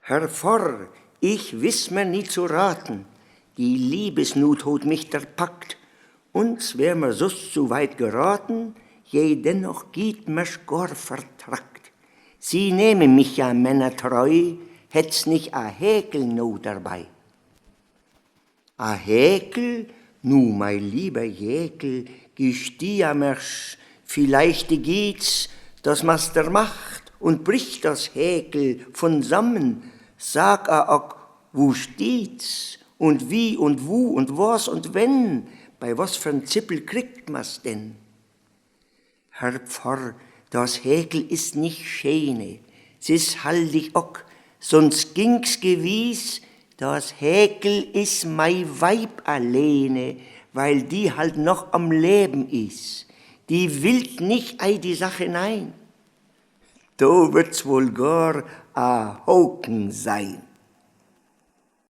Hervor, ich wiss mir nie zu raten, die Liebesnut hat mich erpackt, uns wär mir sus zu weit geraten, je dennoch geht mir's gar vertrackt. Sie nehmen mich ja Männer treu, hätt's nicht a Häkel no dabei. A Häkel, nu mein lieber Jäkel, gesteh mir's, vielleicht geht's, dass ma's der macht und bricht das Häkel von Sammen, sag a auch, wo steht's und wie und wo und was und wenn, bei was für'n Zippel kriegt ma's denn? Herr Pfarr, das Häkel ist nicht schöne, sis haltig ock, sonst ging's gewiss, das Häkel is mei Weib alleine, weil die halt noch am Leben is. Die willt nicht ei die Sache nein. Da wird's wohl gar a Hoken sein.